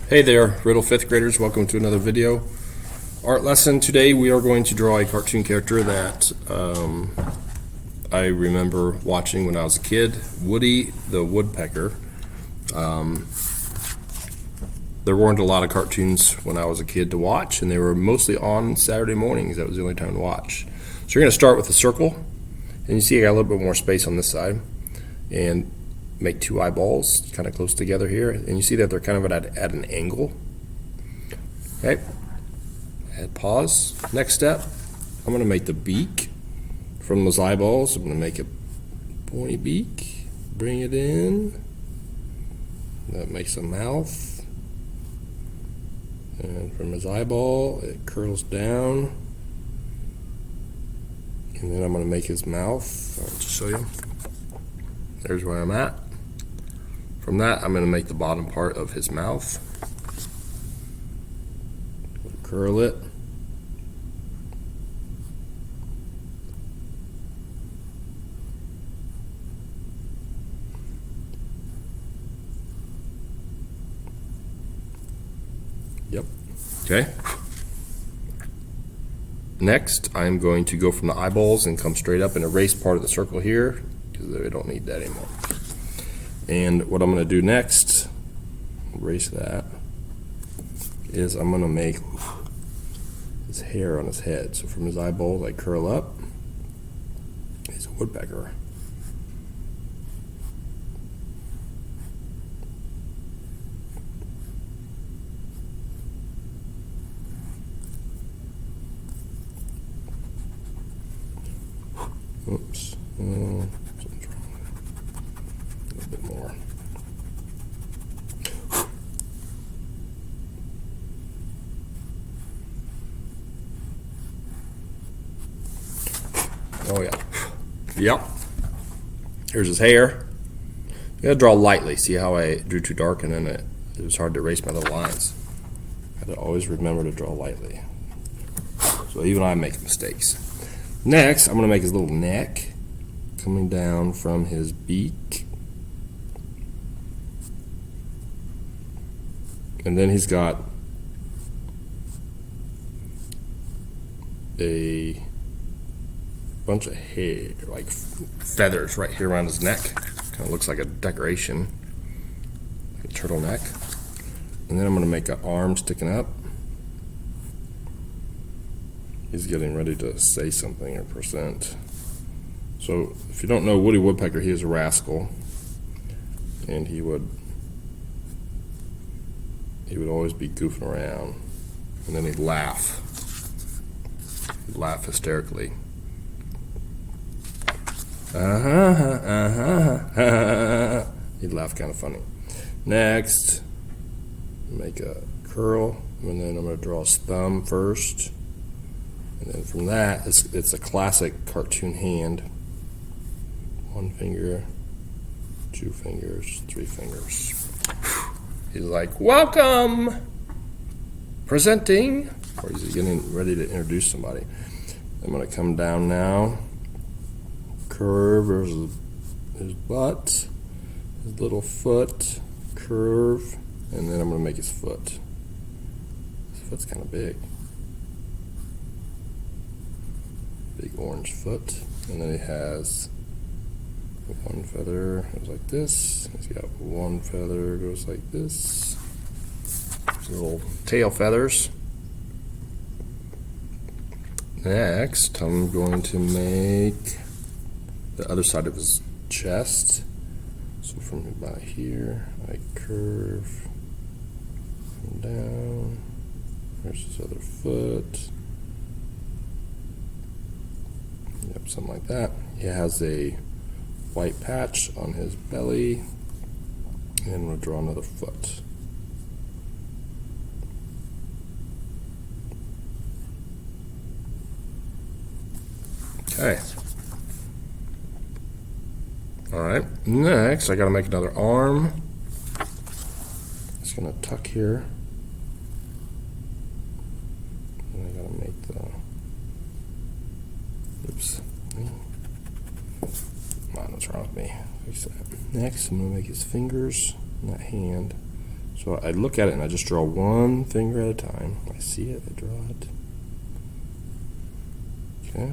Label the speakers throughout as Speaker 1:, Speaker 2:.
Speaker 1: Hey there, Riddle 5th graders, welcome to another video. Art lesson. Today we are going to draw a cartoon character that I remember watching when I was a kid, Woody the Woodpecker. There weren't a lot of cartoons when I was a kid to watch, and they were mostly on Saturday mornings. That was the only time to watch. So you're going to start with a circle, and you see I got a little bit more space on this side, and make two eyeballs kind of close together here, and you see that they're kind of at an angle. Okay, add pause. Next step, I'm going to make the beak from those eyeballs. I'm going to make a pointy beak, bring it in, that makes a mouth, and from his eyeball it curls down, and then I'm going to make his mouth. I'll just show you. There's where I'm at. From that, I'm going to make the bottom part of his mouth. Curl it. Yep. Okay. Next, I'm going to go from the eyeballs and come straight up and erase part of the circle here, because we don't need that anymore. And what I'm going to do next, erase that, is I'm going to make his hair on his head. So from his eyeballs, I curl up. He's a woodpecker. Oops. Something's wrong. A little bit more. Oh yeah. Yep. Here's his hair. You gotta draw lightly. See how I drew too dark and then it was hard to erase my little lines. I had to always remember to draw lightly. So even I make mistakes. Next, I'm gonna make his little neck coming down from his beak. And then he's got a bunch of hair, like feathers right here around his neck. Kind of looks like a decoration, like a turtleneck. And then I'm going to make an arm sticking up. He's getting ready to say something or present. So if you don't know Woody Woodpecker, he is a rascal, and he would always be goofing around, and then he'd laugh. He'd laugh hysterically. He'd laugh kind of funny. Next, make a curl, and then I'm going to draw his thumb first, and then from that, it's a classic cartoon hand. 1 finger, 2 fingers, 3 fingers. He's like, welcome, presenting, or he's getting ready to introduce somebody. I'm going to come down now, curve his butt, his little foot, curve, and then I'm going to make his foot. His foot's kind of big. Big orange foot. And then he has one feather goes like this. He's got one feather goes like this. Little tail feathers. Next, I'm going to make the other side of his chest. So from about here, I curve down. There's his other foot. Yep, something like that. He has a white patch on his belly, and we'll draw another foot. Okay. Alright, next I gotta make another arm. It's gonna tuck here. And I gotta make the, oops. Come on, what's wrong with me? Fix that. Next, I'm gonna make his fingers, not hand. So So I look at it and I just draw one finger at a time. I see it, I draw it. Okay.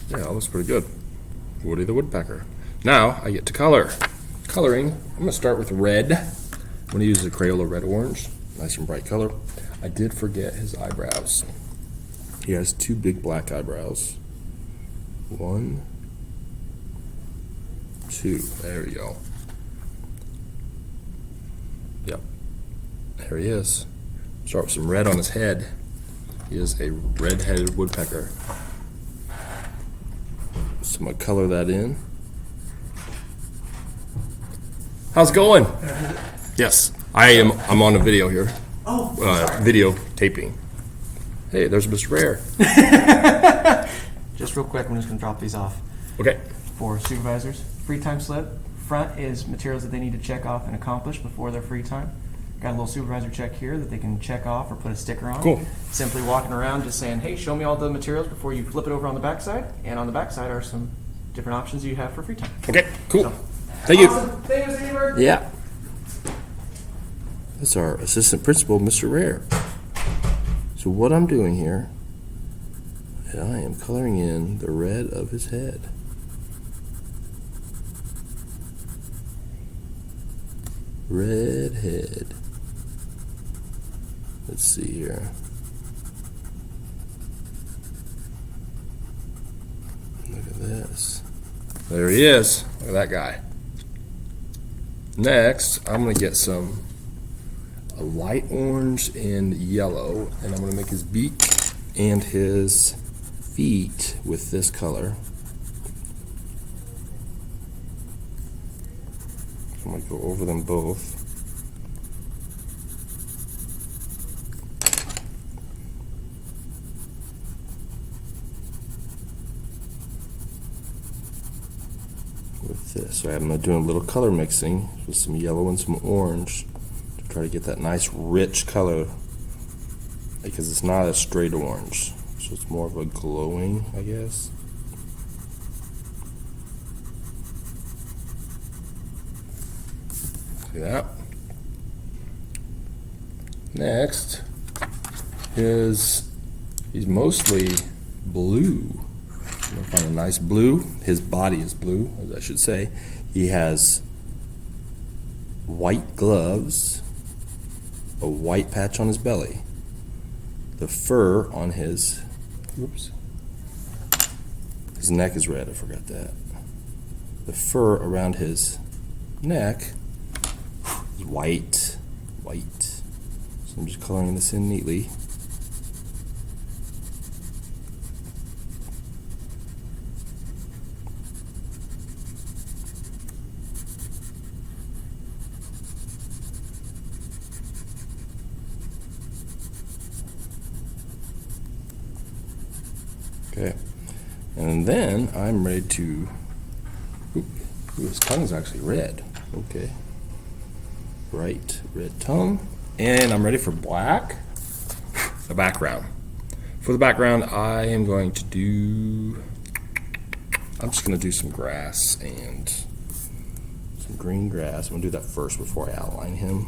Speaker 1: Yeah, that looks pretty good. Woody the Woodpecker. Now I get to color. Coloring, I'm going to start with red. I'm going to use the Crayola red orange. Nice and bright color. I did forget his eyebrows. He has two big black eyebrows. 1, 2. There we go. Yep. There he is. Start with some red on his head. He is a red-headed woodpecker. So I'm going to color that in. How's it going? Yes, I'm on a video here.
Speaker 2: Oh,
Speaker 1: video taping. Hey, there's Mr. Rare.
Speaker 2: Just real quick, I'm just going to drop these off.
Speaker 1: Okay.
Speaker 2: For supervisors, free time slip. Front is materials that they need to check off and accomplish before their free time. Got a little supervisor check here that they can check off or put a sticker on.
Speaker 1: Cool.
Speaker 2: Simply walking around just saying, hey, show me all the materials before you flip it over on the backside. And on the backside are some different options you have for free time.
Speaker 1: Okay, cool.
Speaker 2: So,
Speaker 1: thank you.
Speaker 2: awesome. Thank you, Mr. Niemerg.
Speaker 1: Yeah. That's our assistant principal, Mr. Rare. So what I'm doing here, I am coloring in the red of his head. Red head. Let's see here. Look at this. There he is. Look at that guy. Next, I'm going to get some a light orange and yellow, and I'm going to make his beak and his feet with this color. I'm going to go over them both. With this, so I'm doing a little color mixing with some yellow and some orange to try to get that nice rich color, because it's not a straight orange, so it's more of a glowing, I guess. See that? Next is, he's mostly blue. I'm gonna find a nice blue. His body is blue, as I should say. He has white gloves, a white patch on his belly, the fur on his, whoops, his neck is red, I forgot that. The fur around his neck is white. So I'm just coloring this in neatly. Okay, and then I'm ready to, his tongue is actually red. Okay, bright red tongue, and I'm ready for black, the background. For the background, I am going to do, I'm just going to do some grass and some green grass. I'm going to do that first before I outline him.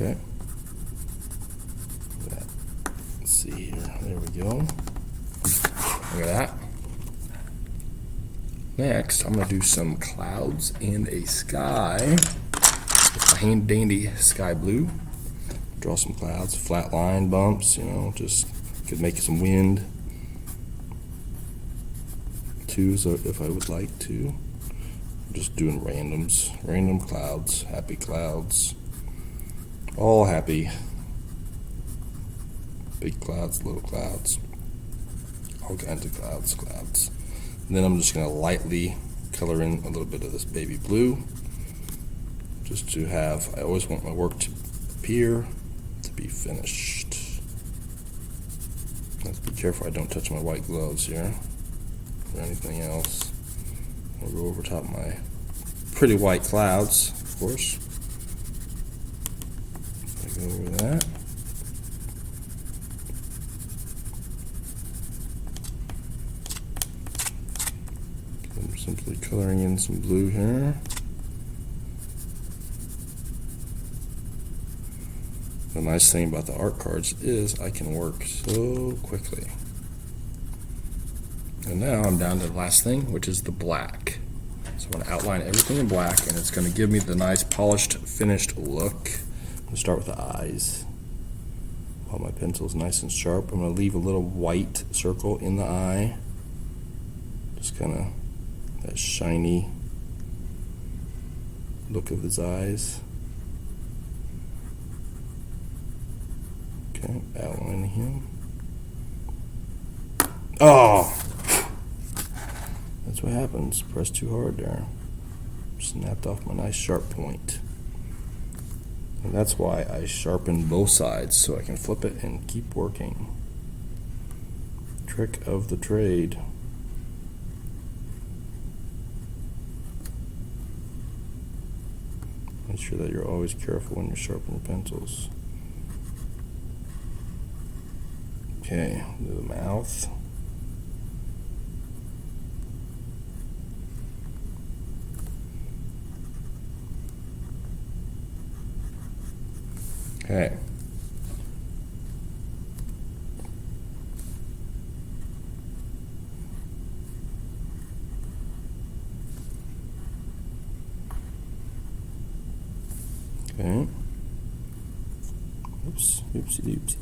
Speaker 1: Okay. Let's see here. There we go. Look at that. Next, I'm going to do some clouds and a sky with my handy dandy sky blue. Draw some clouds, flat line bumps, you know, just could make some wind too, so if I would like to. I'm just doing randoms, random clouds, happy clouds. All happy. Big clouds, little clouds. All kinds of clouds. And then I'm just going to lightly color in a little bit of this baby blue. Just to have, I always want my work to appear to be finished. Let's be careful I don't touch my white gloves here or anything else. I'll go over top of my pretty white clouds, of course. Over that. in some blue here. The nice thing about the art cards is I can work so quickly. And now I'm down to the last thing, which is the black. So I'm going to outline everything in black, and it's going to give me the nice polished, finished look. I'm going to start with the eyes. While my pencil's nice and sharp, I'm going to leave a little white circle in the eye. Just kind of that shiny look of his eyes. Okay, outlining him. Oh! That's what happens. Press too hard there. Snapped off my nice sharp point. And that's why I sharpen both sides, so I can flip it and keep working. Trick of the trade. Make sure that you're always careful when you're sharpening pencils. Okay, do the mouth. Okay. Okay. Oops, oopsie doopsie.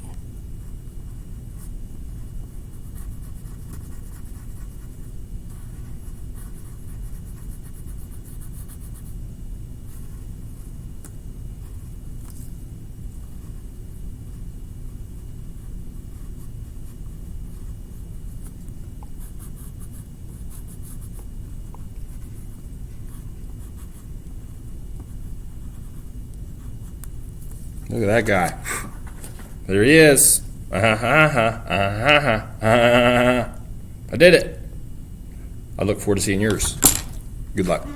Speaker 1: Look at that guy. There he is. I did it. I look forward to seeing yours. Good luck.